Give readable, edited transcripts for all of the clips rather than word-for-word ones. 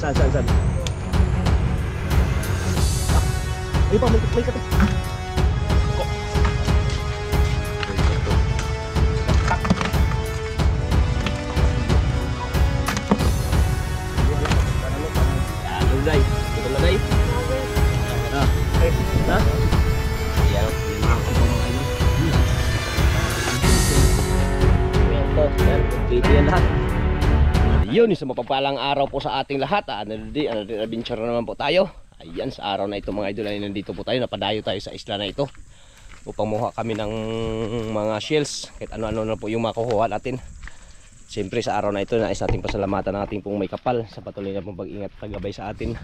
Saan? Ay pa, may kape. Day, ito na day. Ha? Ayan, complete yan lahat. Yun, isang mapagpalang araw po sa ating lahat. Adventure naman po tayo. Ayan, sa araw na ito mga idol ay nandito po tayo. Napadayo tayo sa isla na ito upang muha kami ng mga shells. Kahit ano-ano na po yung makukuha natin. Siyempre sa araw na ito nais nating pasalamatan ng ating pong may kapal sa patuloy na pong pag-ingat at paggabay sa atin.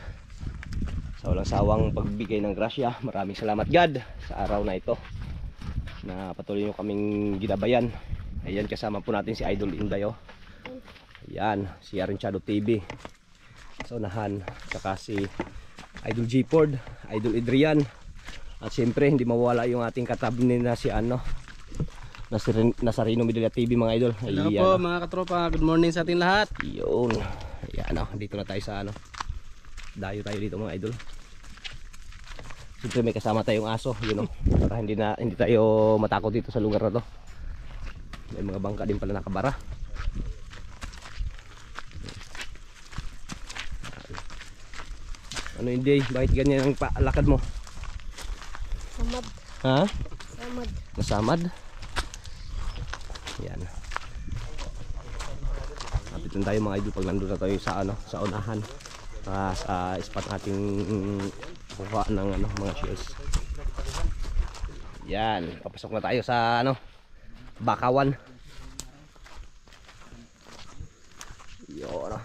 Sa walang sawang pagbigay ng grasya. Maraming salamat God sa araw na ito na patuloy nyo kaming ginabayan. Ayan, kasama po natin si Idol Inday. Ayan, si Arinchado TV sa unahan, saka si Idol G Ford, Idol Adrian, at siyempre hindi mawala yung ating katabi na si Nazareno Medalla TV mga idol. Hello po mga katropa, good morning sa ating lahat. Yun, ayan dito na tayo sa dayo tayo dito mga idol. Siyempre may kasama tayong aso, yun para hindi tayo matakot dito sa lugar na to. May mga bangka din pala nakabara. Ano hindi? Bakit ganyan ang lakad mo? Samad. Ha? Samad. Nasamad? Yan. Kapitan tayo mga idol pag nandun na tayo sa sa unahan. Sa spot nating kuha ng mga shells. Yan, papasok na tayo sa Bakawan. Yun.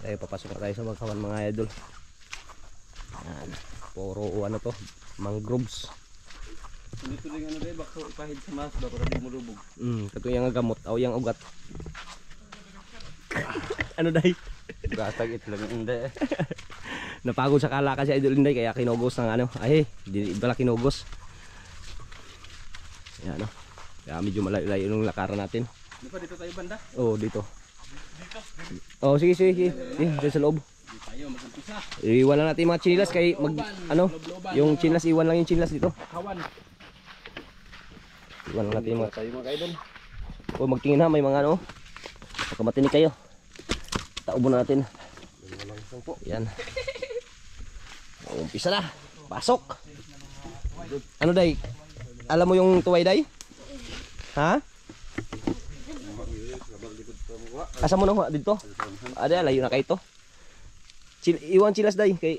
Papasok na tayo sa Bakawan mga idol. Yan. Puro to, mangroves. Dito din dahil baka ipahid sa mas ba para di mo lubog. Kato yung gamot o yung ugat. Ano dahil? Gatag itlog hindi. Napagod sa kala kasi Idol Inday kaya kinugos ng ay di bala kinugos. Yan kaya medyo malayo-layo yung lakaran natin. Di pa dito tayo banda? Oh, dito. Oh, sige. Dito sa loob. Di tayo mag-umpisa. Iwan lang natin yung mga chinilas kay yung chinilas iwan lang yung chinilas dito. Kawan. Iwan lang natin yung mga tayo mga idol. Oh, magtingin ha, may mga baka matinig kayo. Taubo na natin. Yan. Umpisa na. Pasok. Ano day? Alam mo yung tuway day? Ha? Asa mo na dito? Ada layo na kayo to. Iwan chilas day kay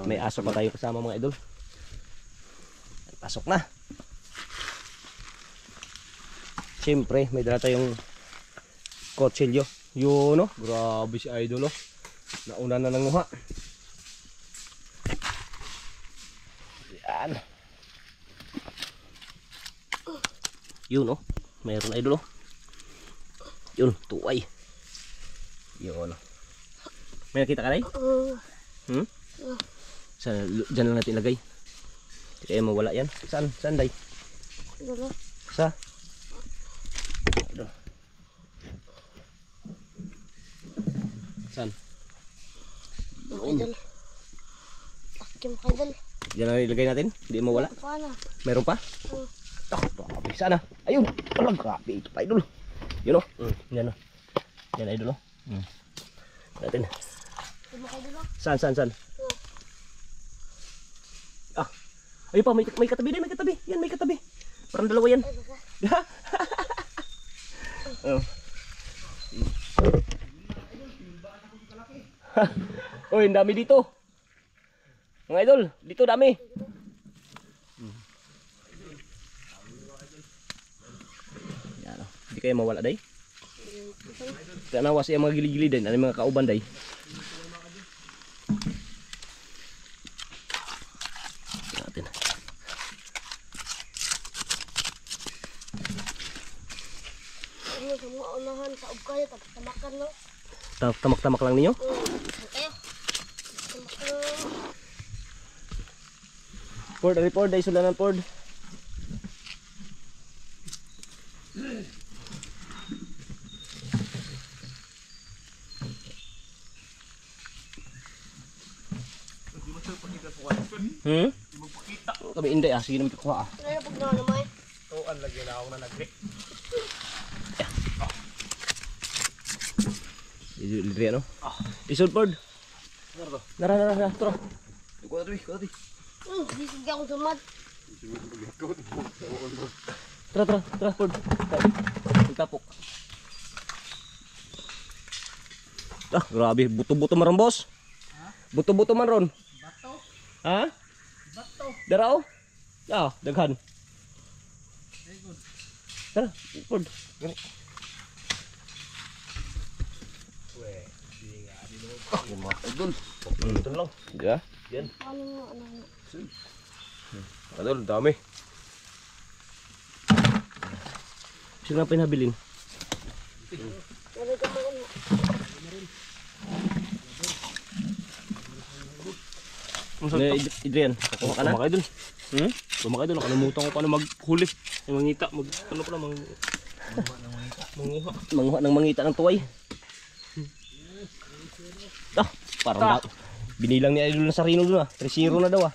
may aso pa tayo kasama mga idol. Pasok na. Siyempre, may dala tayong kutsilyo. Yun grabe si idol nauna na nanguha. Yan. Yun mayroon idol Yun, tuway. Yun may nakita ka rin? Diyan lang natin ilagay. Hindi kaya mawala yan. Saan day? Sa? Saan? Idol. Akim idol. Diyan na ilagay natin? Hindi mawala? Meron pa? Grabe. Sana. Ayun. Alam, grabe. Ito pa idol. Yun Yan Yan idol natin. Saan? Ayun pa. May katabi din. Yan, may katabi. Parang dalawa yan. Oy, ang dami dito. Mga idol, dito dami. Yan Hindi kaya mawala day. Tanawa siya mga gili-gili din, ano mga kauban day. Natin. Ano sa mga unahan sa ubkaya tapos tamakan no. Tamak-tamak lang ninyo? Ford, report, ay sulanan Ford. Hmm? Kami inday ah, sige naman kuha ah. Ano pag naman? Tuan lagi na ako na nagri. Idri ano? Isod Ford. Nara, tara. Kuha to. Disig akong sumad. Tara, Ford. Tapok. Ah, grabe, buto-buto man ron, boss. Buto-buto man ron. Bato. Ha? Bato. Dara oh. Ah, daghan. Very good. Tara, Ford. Yung mga idol. Ito lang. Yeah. Yan. Ano? Idol, dami. Sino na pinabilin? Ano ka mga ano? Adrian, kuha ka na? Mga idol. Mga idol, nakalimutan ko paano maghuli. Yung mangita, Manguha ng mangita ng tuway. Ah, parang binilang ni Idol na sarino doon ah. 3-0 na daw ah.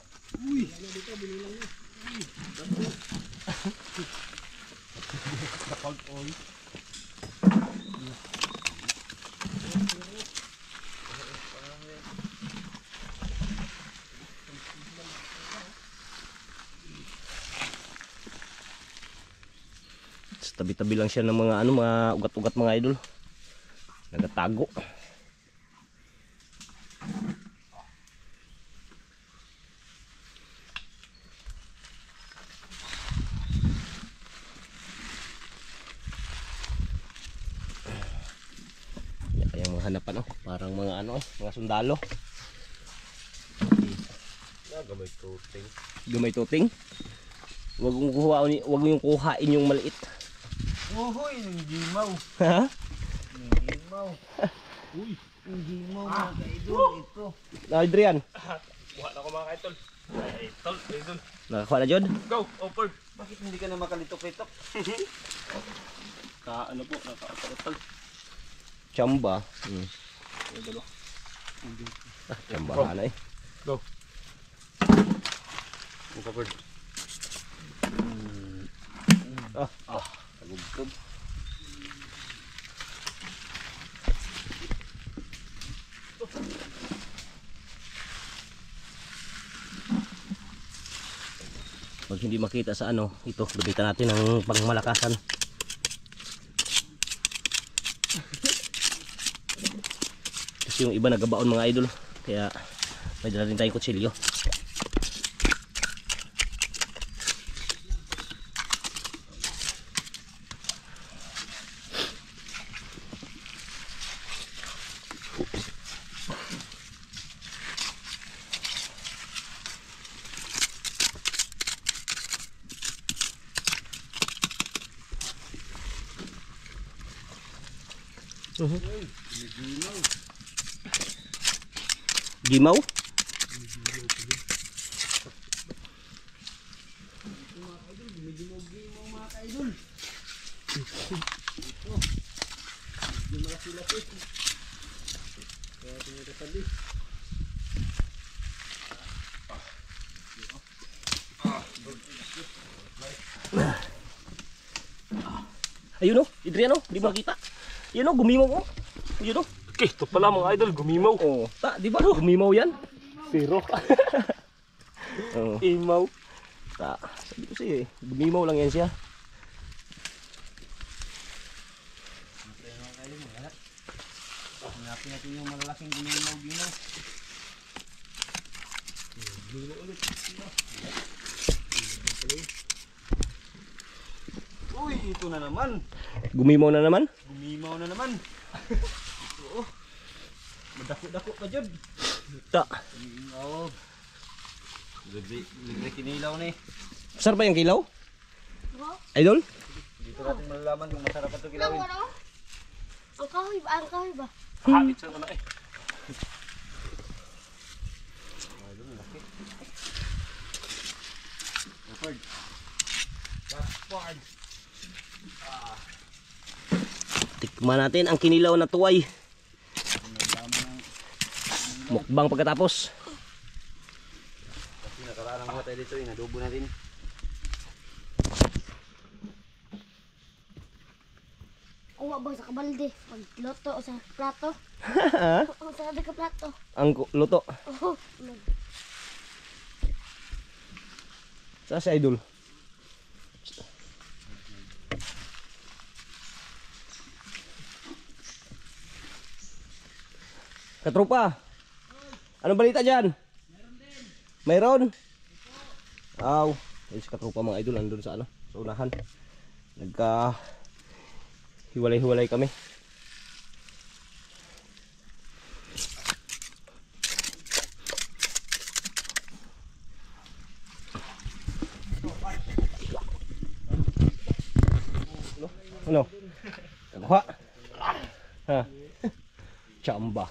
Tabi-tabi lang siya ng mga mga ugat-ugat mga idol. Nagatago. Yan kayang mga hanapan oh, parang mga mga sundalo. Gamay tuting. Gamay tuting. Wag mong kuhain yung maliit. Uhoy, yung gimaw. Ha? Yung gimaw. Uy, yung gimaw mga kaidol. Ito. Adrian, Buhat ako mga kaidol. Kaidol. nakakuha na jud? Go, offer. Bakit hindi ka na makalitok-litok? Naka-idol. Chamba. Idol. Chamba na eh. Go. Offer. Tagugtog. Pag hindi makita sa ito, gamitan natin ng pangmalakasan. Kasi yung iba nagabaon mga idol, kaya may dala rin tayong kutsilyo. Gimaw? Ayun oh, Adrian oh, di ba kita? Yun oh, gumimaw oh. Yun oh. Okay, ito pala mga idol, gumimaw. Oh, di ba? Gumimaw yan. Pero, Oh, imaw. sabi ko sa'yo eh, gumimaw lang yan siya. Hanapin natin yung malalaking gumimaw-gimaw. Uy, ito na naman. Gumimaw na naman? Gumimaw na naman. Oo. Madako-dako pa dyan. Ta. Oo. Libre kinilaw na eh. Masarap ba yung kilaw? Ano? Idol? Dito natin malalaman kung masarap ito kilawin. Ano? Ang kahoy ba? Habit sa na eh. Leopard. Leopard. Tikman natin ang kinilaw na tuway. Mukbang pagkatapos. tayo dito, inadobo natin. Kuha ba sa kabalde? Magluto o sa plato? O sa ka plato? Ang luto. Oh, Sa si Idol. Katropa. Anong balita dyan? Mayroon? Aw. Ayun si katropa mga idol. Andun sa ano? Sa unahan. Nagka hiwalay-hiwalay kami. Ano? Nakuha? Ha? Chamba.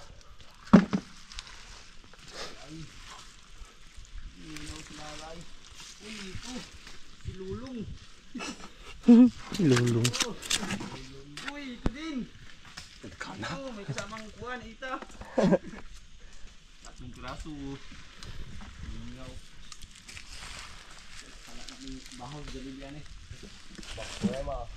Lulung. Uy, ito din. Oh, may kasamang kuhan, ita. Tatlong piraso. Lingaw. Kala namin bahaw dali yan eh. Problema.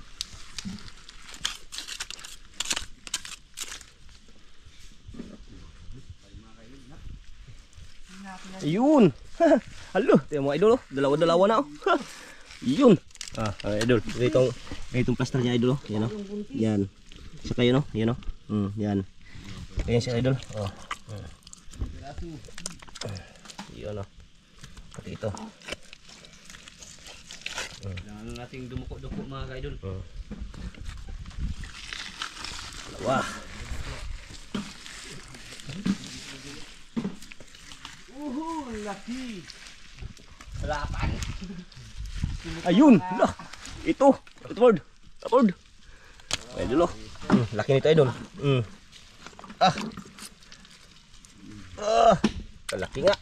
Ayun. Halo, tiyan mo idol oh. Dalawa-dalawa na oh. Yun. Idol. Itong plaster niya idol oh. Yan oh. Yan. Saka yun oh. Yan oh. Yan. Ayan siya idol. Oh. Yun oh. Pati ito. Ano nating dumuko-duko mga idol. Dalawa. Laki. Salapan. Ayun. Lah. Ito. Upward. Upward. Idol oh. Laki nito idol. Kalaki nga.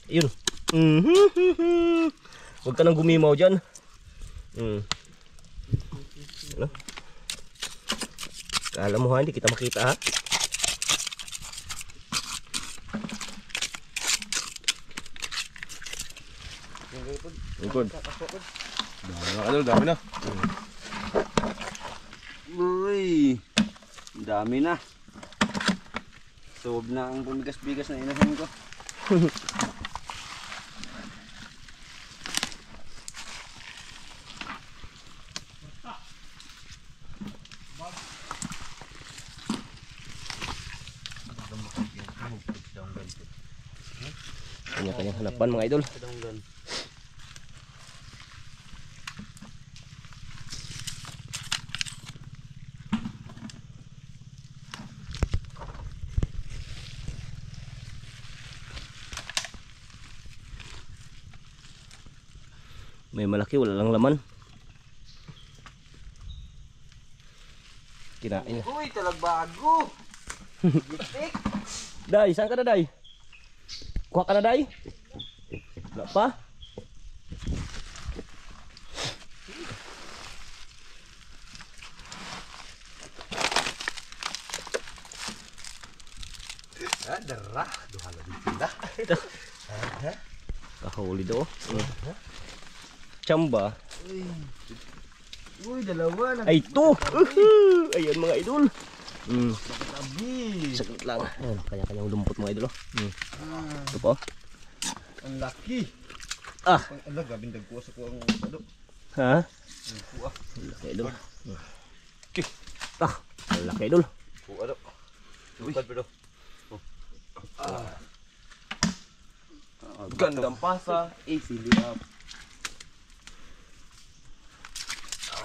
Ayun. Huwag ka nang gumimaw dyan. Ano? Kala mo ha, hindi kita makita ha. Good. Dami na. Uy. Dami na. Sob na ang bumigas-bigas na inahin ko. Kanya-kanyang hanapan mga idol. May malaki, wala lang laman. Kinain na. Uy, talagbago. Gitik. Day, saan ka na day? Kuha ka na day? Wala pa? Dara, duhala din sila. Kahuli do. Chamba. Uy, dalawa na. Ay ito. Ayan mga idol. Tabi. Saglit lang. Ayan, kanya-kanyang lumpot mga idol. Ito po. Ang laki. Ah. Ala, gabing dagkuha sa kuha ang sado. Ha? Kuha. Laki idol. Laki idol. Kuha do. Lupad pa do. Gandang pasa. Easy up.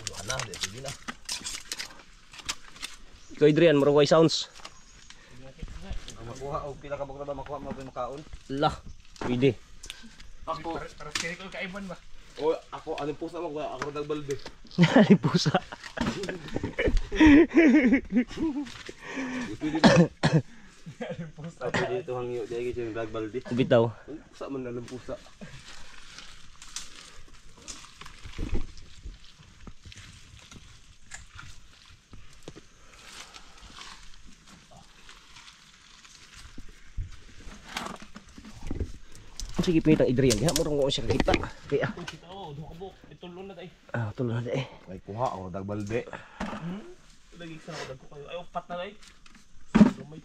Duhala, sige na. Ikaw Adrian, Moroway Sounds. Makuha o pila ka ba makuha mo makaon? Lah, pwede. Ako. Para kini ko kaiban ba? O ako anong pusa mo ako nagbalde. Ay pusa. Pwede ba? Anong pusa? Pwede ito hangyo dai gyud yung nagbalde. Bitaw. Pusa man na pusa. Sige, pinitang idriyan. Diha, murang ko siya kita. Kaya, Kita oh, duha ka buok. Itulon na day. tulo na eh. May kuha ako dagbalde. Lagi sa ako dagko kayo. Ay, upat na day. Lumay.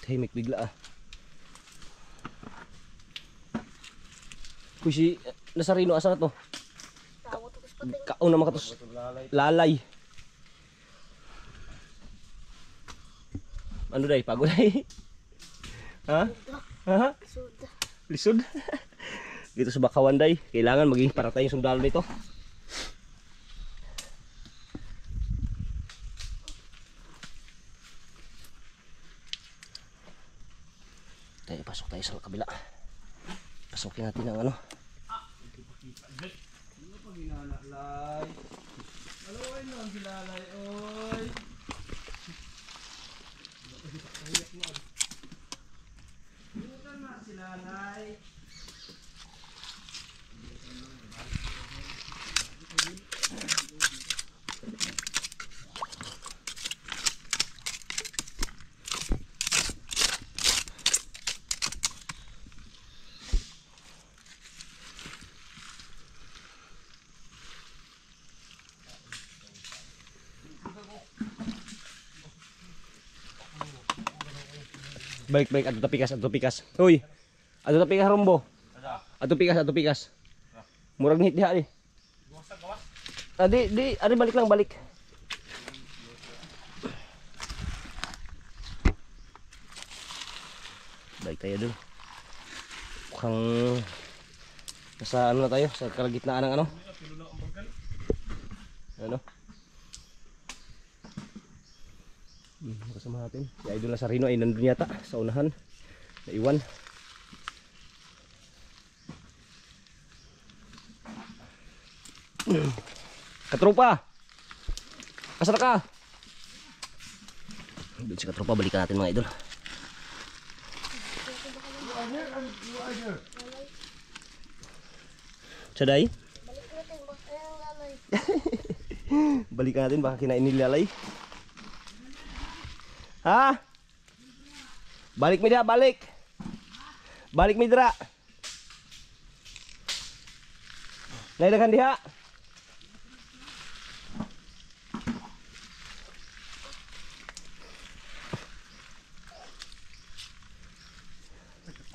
Tahimik bigla ah. Kuy si Nasarino asa na to? Tawag ko sa pating. Kauna makatos. Lalay. Ano day? Pagod day? Ha? Ha? Suda. Lisod. Dito sa Bakawan day, kailangan maging para tayong sundalo nito. Tayo, pasok tayo sa kabila. Pasukin natin ang ano. Balik, ato tapikas. Hoy. Ato tapikas rombo. Ato pikas. Murag nit diha ni. Di, balik lang, balik. Balik tayo dun. Mukhang nasa ano na tayo, sa kalagitnaan ng ano. Ano? Kasama natin si Idol Nasarino ay nandun yata sa unahan, naiwan. Katropa, asa ka? Doon si Katropa, balikan natin mga idol. Saday? Balikan natin, baka kinain nilalay. Ha? Balik mi dira, balik. Balik mi dira. Naidagan diha.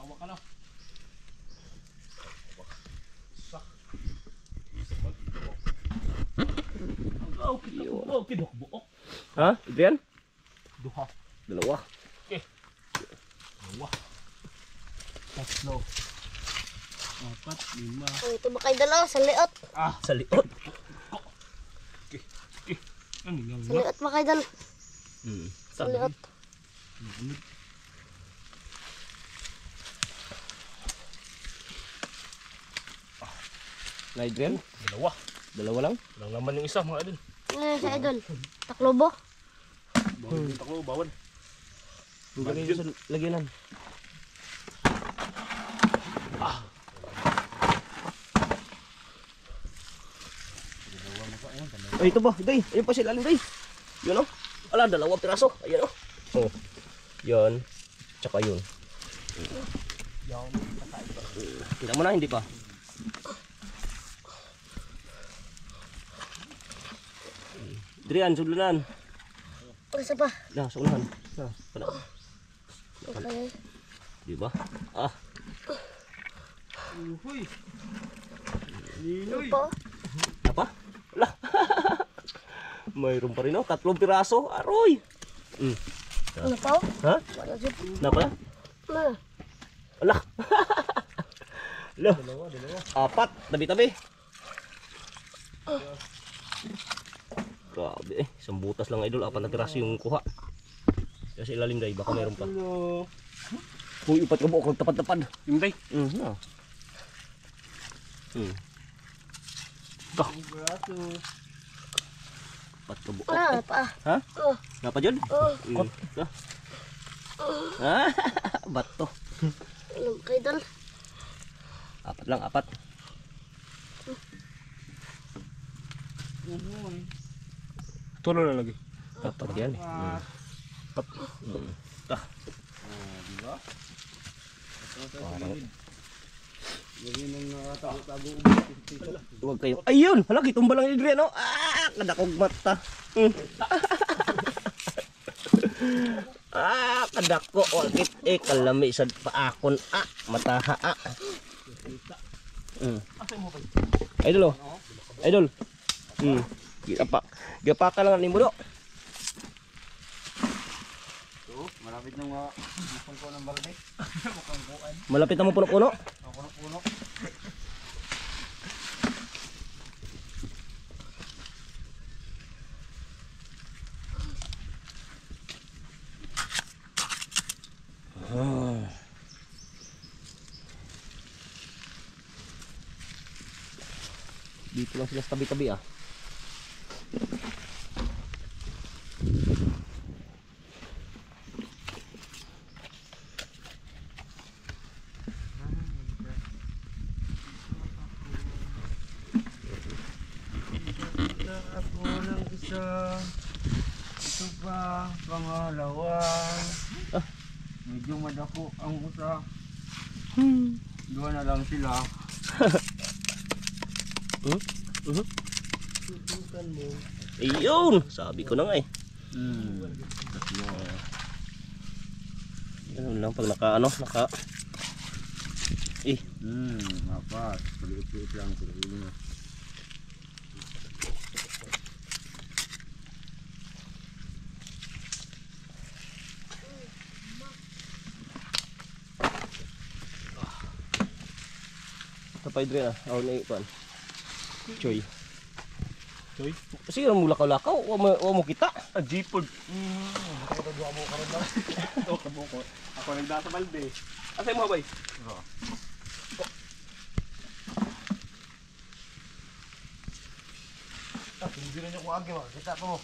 Tawa ka na. Okay, duha ka buok. Ha? Adrian? Duha. Dalawa. Dalawa. Tatlo. Apat, lima. Oh, ito ba kayo dalawa sa liot? Sa liot. Ano nga Sa liot ba kayo dalawa? Sa liot. Na Adrian? Dalawa. Dalawa lang? Walang laman yung isa mga idol. Sa idol. Taklobo. Bawal yung taklo, bawal. Lagay sa lagyanan. Ay, ito ba? Day, ayun pa sila, day. Yun o. Ala, dalawang piraso. Ayan o. Oh. Yun. Tsaka yun. Kita mo na, hindi pa. Adrian, sudlanan. Isa pa. Nah, sa unahan. Nah, pada. Okay. Di ba? Uy. Ano po? Apa? Lah. Mayroon pa rin oh, 3 piraso. Aroy. Ano po? Ha? Wala dyan. Napa? Ano? Alah. Loh. Apat, tabi-tabi. Grabe eh, isang butas lang idol, 4 na piraso yung kuha. Kasi ilalim dahil baka mayroon pa. Uy, upat ka buok, tapad-tapad. Yung day. No. Upat ka buok. Pa. Ha? Oh. Napa dyan? Oh. Ha? Bato. Ano kayo dalawa? 4 lang, 4. Tulo na lagi. Dapat yan eh. Diba? Parang Yan ang nakatago-tago. huwag kayo. Ayun! Hala, kitumba lang ni Adriano. Kadakog mata. Kadako. Wakit kalami sa paakon. Mataha. Idol oh. Idol. Gapaka lang ni Mudo. Malapit na mga ipon ko ng balde. Mukhang buwan. Malapit na mo puno-puno. Puno-puno. Dito lang sila sa tabi-tabi Ako ng isa. Ito ba pangalawa? Medyo madako ang usa. Dua na lang sila. Ayun! Sabi ko na nga eh. Ganun lang pag naka Apat. Paliit-liit lang sila ini. Tapay dre aw na ipan. Choy. Choy? Sige mo lakaw-lakaw, wa mo kita. Jeepod. Dua mo karon lang. Ito kabuko. Ako nagda sa balde. Asay mo bay? Hindi rin ako agi, kita ko.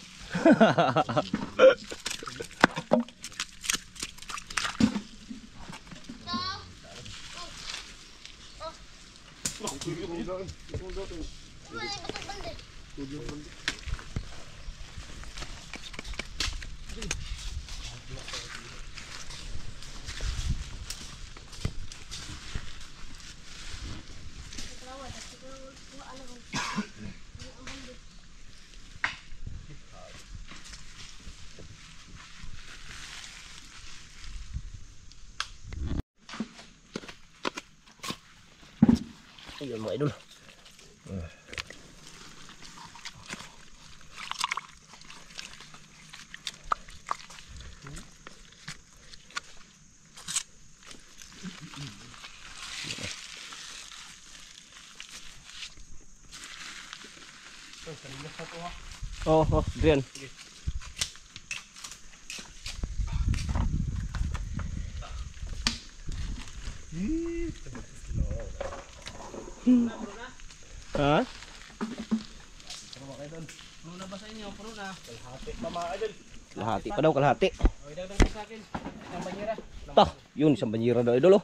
Ayun mga idol. Drian. Ha? Puno na ba sa inyo? Puno na. Kalahati pa mga idol. Kalahati pa daw, kalahati. O, idagdag ko sa akin. Isang banyera. Yun, isang banyira daw idol oh.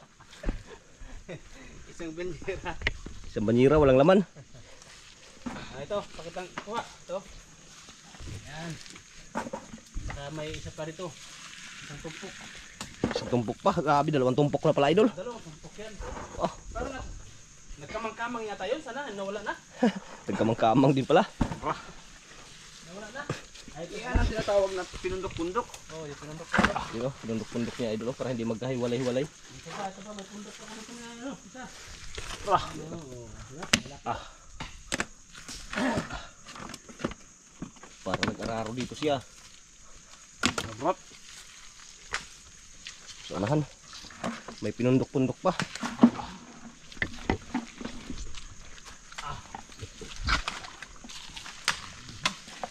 Isang banyera. Isang banyira, walang laman. Ito, pakitang kuha. Ito. Yan. Saka may isa pa rito. Isang tumpok. Isang tumpok pa, grabe, dalawang tumpok na pala idol. Dalawang tumpok yan. Oh. Parang nagkamang-kamang yata yun. Sana nawala na. Nagkamang-kamang din pala. Nawala na. Ay, yan ang tinatawag na pinundok-pundok. Oo, yung pinundok-pundok. Yun oh, pinundok-pundok niya idol oh, para hindi magkahiwalay-hiwalay. Ito ba, may pundok pa kami na ano. Isa. Parang nag-araro dito siya. Abot. Sa unahan. May pinundok-pundok pa.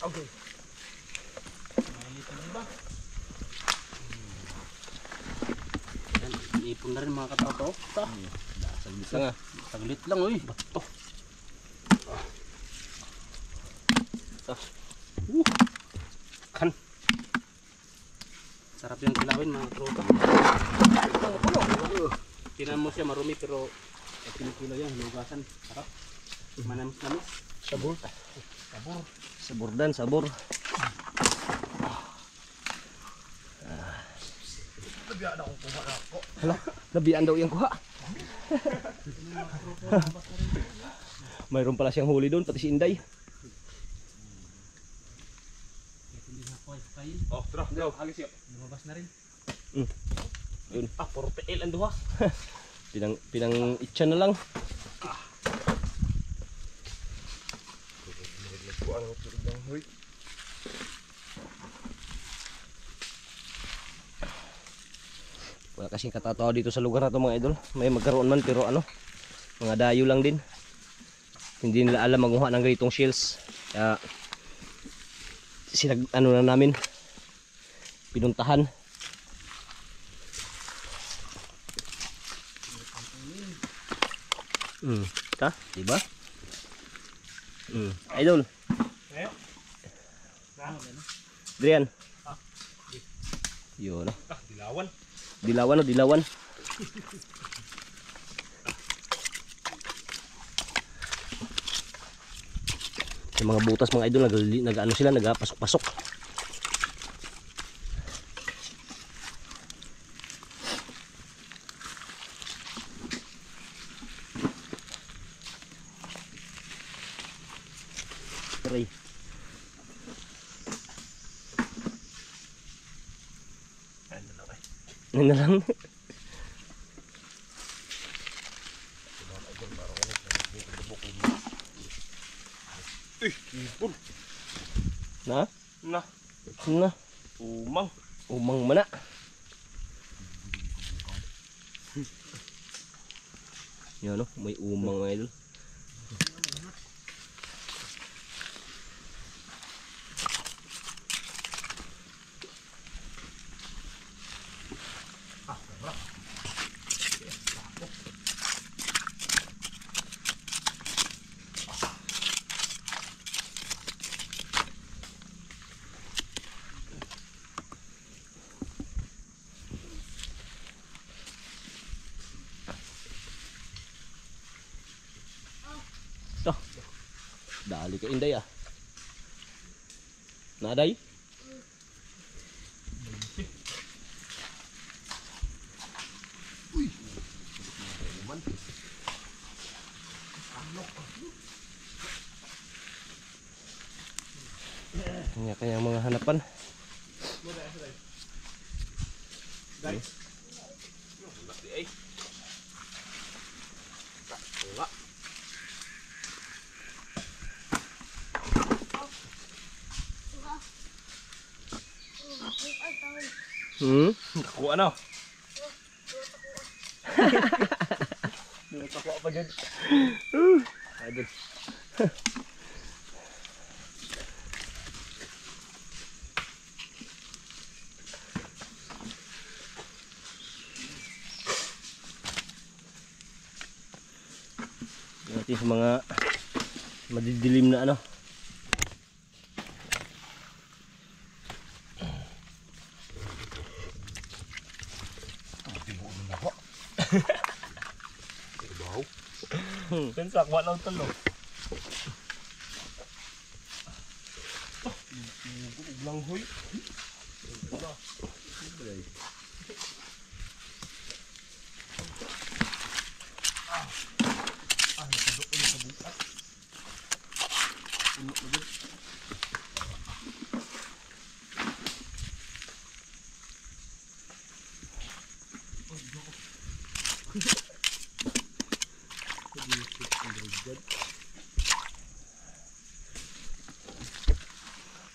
Okay. Ipon na rin mga katao to. Saglit lang ah. Saglit lang uy. Bato. Kan. Sarap yung kilawin mga tropa. Tinan mo siya marumi pero kilo-kilo yan. Hinugasan. Sarap. Manamis-namis. Sabor. Sabor dan sabor. Hala, labian daw yung kuha. Mayroon pala siyang huli doon, pati si Inday. Oh, tara, go. Hagis yun. Lumabas na rin. Yun. Puro PL ang duha. Pinang itcha na lang. Wala kasing katatawa dito sa lugar na to mga idol. May magkaroon man pero ano, mga dayo lang din. Hindi nila alam maguha ng ganitong shells. Kaya sinag ano na namin pinuntahan. Ta, diba? Idol. Drian. Yun. Dilawan. Dilawan o dilawan. Yung mga butas mga idol nag-ano sila, nagpasok-pasok. Aray. Ano na lang. Ipon. Na? Na. Na? Umang. Umang mana. Yan no, may umang mga idol. Ito. Dali ka Inday ah. Naday? Kanya mga hanapan. Guys. Ay. Wala. Nakuha na. Nakuha pa dyan. Idol. Natin sa mga madidilim na ano. Pensak, wala ng talo. Langhoy.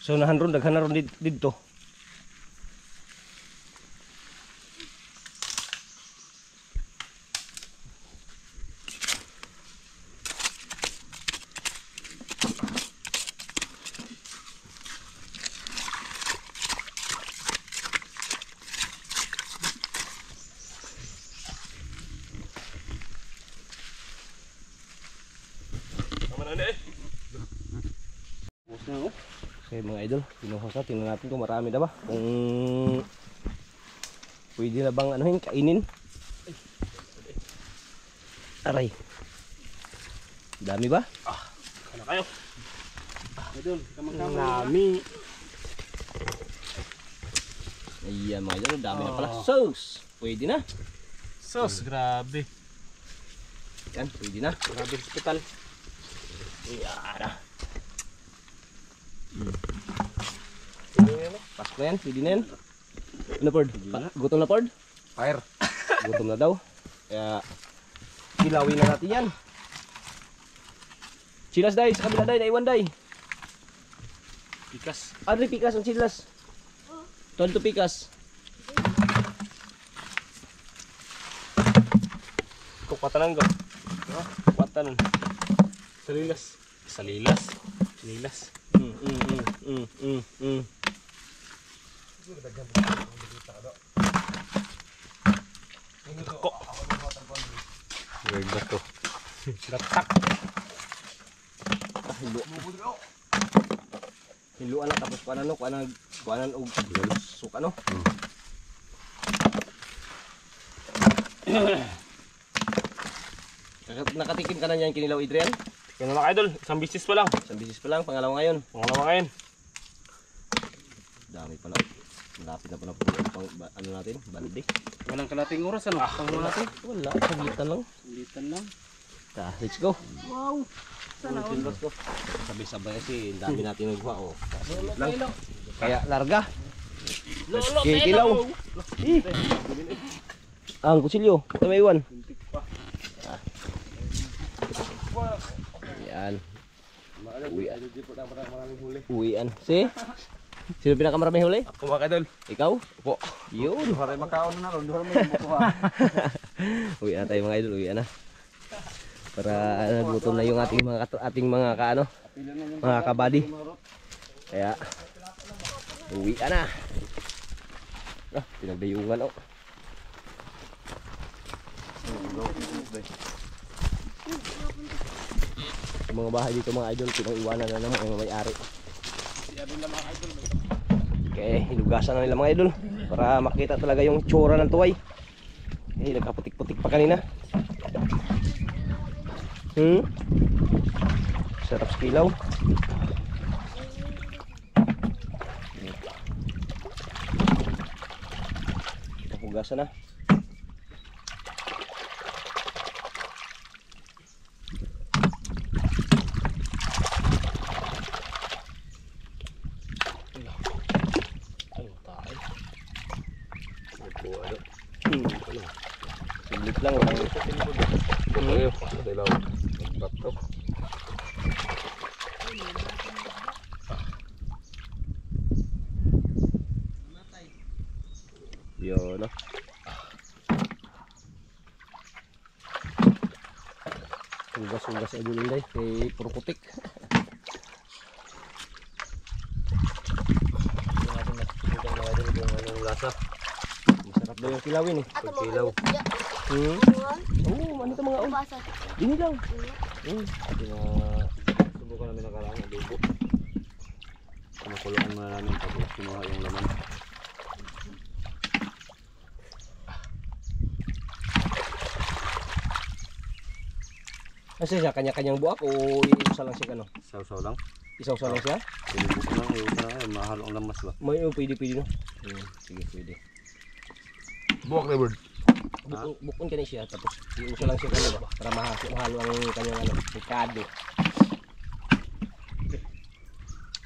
So nahan ron, daghan na ron dito. Tama na eh. Okay mga idol, pinuhos na, tingnan natin kung marami na ba. Kung pwede na bang anuhin, kainin. Aray. Dami ba? Ano kayo? Idol, kamang-kamang. Nami. Ayan mga idol, dami na pala. Sauce! Pwede na. Sos, grabe. Yan, pwede na. Grabe hospital. Ayan na. Pasko na yan, pwede na yan. Ano Pord? Gutom na Pord? Fire. Gutom na daw. Kaya kilawin na natin yan. Chilas day, sa kabila day, naiwan day. Pikas. Adri pikas ang chilas. Tonto pikas. Kupatan ko. Kupatan. Salilas. Salilas. Salilas. Ko. Ganda to. Gatak. Hilo. Hiluan na tapos kuanan og suk ano. Nakatikim ka na niyan kinilaw Adrian? Yan na mga idol. Isang bisis pa lang. Isang bisis pa lang, pangalawa ngayon. Pangalawa ngayon. Dami pala. Malapit na pala po ang ano natin, balde. Walang kalating oras ano? Pangalawa natin. Wala, saglitan lang. Ulitan lang. Let's go. Wow. Sana all. Let's go. Sabay-sabay kasi, ang dami natin nagkuha. Oh. Lang. Kaya larga. Kikilaw. Ang kutsilyo, ito may iwan. Yan. Uwian. Sino pinakamaraming huli? Ako mga idol. Ikaw? Po. Yun. Para makaon na ron. Duha mo bukuha. Uwian na tayo mga idol, uwian na. Para nagutom na yung ating mga kaano, mga kabady. Kaya uwian na. Pinagdayungan oh. Yung mga bahay dito mga idol, pinang-iwanan na naman ang may-ari. Okay, hinugasan na nila mga idol para makita talaga yung tsura ng tuway. Eh, nagkaputik-putik pa kanina. Sarap sa kilaw. Hugasan na. Sulit lang walang Ayo, dilaw. Batok. yun no. Hugas-hugas ay dulunday kay puro putik. Lasa. Masarap daw yung kilawin eh. Ato mo Kilaw. Oo, ano ito mga Basa. Dini lang. Subukan namin nakaraan ng adobo. Kumukulungan muna namin tapos kinuha yung laman. Kasi siya kanya-kanyang buwak o isa lang siya ano? Saw-saw lang. Isaw-saw lang siya? Pinibuk lang. Yung isa lang. Mahalo ang lamas ba? May pwede no. Sige, pwede. Buwak na bird. Bukon ka na siya tapos iusa lang siya kanya ba para mahalo ang kanyang ano, pikado.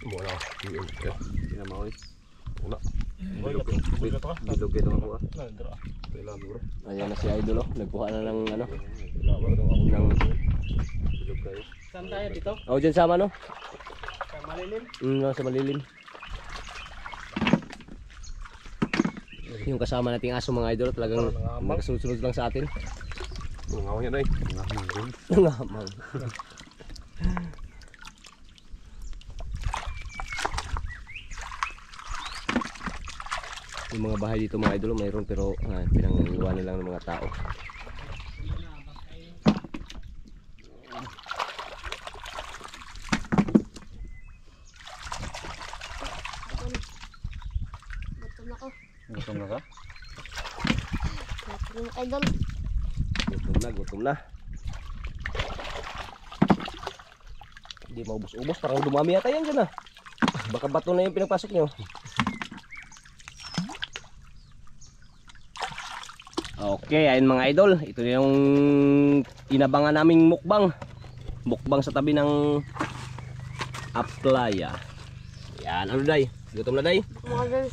Wala. Hindi na maoy. Wala. Bilog ito ako ah. Wala bro. Ayan na si Idol oh, nagkuha na ng ano, Ng bilog kayo. Saan tayo dito? oh dyan sama no? Sa malilim? Sa malilim. Yung kasama nating aso mga idol talagang nakasunod-sunod lang sa atin. Ngaw yan ay. Ngaw. Nangamang. Yung mga bahay dito mga idol mayroon pero pinangiwanan lang ng mga tao. Gutom na ko. Gutom na ka? Gutom na idol. Gutom na. Hindi maubos-ubos, parang dumami yata yan dyan ah. Baka bato na yung pinagpasok nyo. Okay, ayun mga idol. Ito na yung inabangan naming mukbang. Mukbang sa tabi ng Aplaya. Yan, ano day? Gutom na day?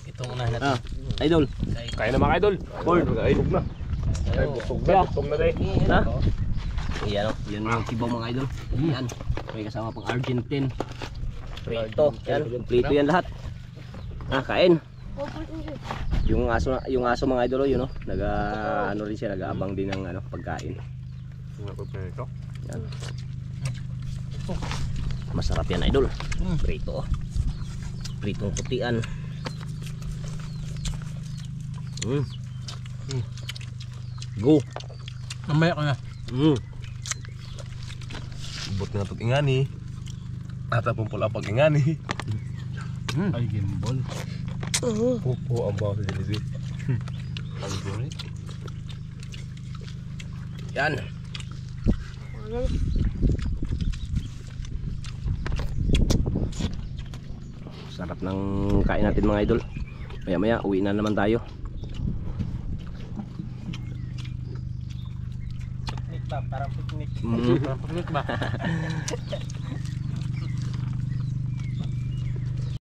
Ito muna natin. Ah, idol. Kaya na mga idol. Paul. Ay, busog na. Ay, busog na. Busog na day. Ha? Yan o, yan yung kibaw mga idol. Yan, may kasama pang Argentine. Prito, yan, prito yan lahat. Ah, kain. Yung aso mga idol, yun o, ano rin siya, nag-aabang din ng pagkain. Yan. Masarap yan idol. Prito. Pritong putian. Go. Mamaya ko na. Bot na itong ingani. Ata pong pula pag ingani. Ay, gimbal. Pupo ang bawa sa Genesis. Ang guni. Yan. Sarap ng kain natin mga idol. Maya maya uwi na naman tayo. Picnic ba? Parang picnic. Mm. Parang picnic ba?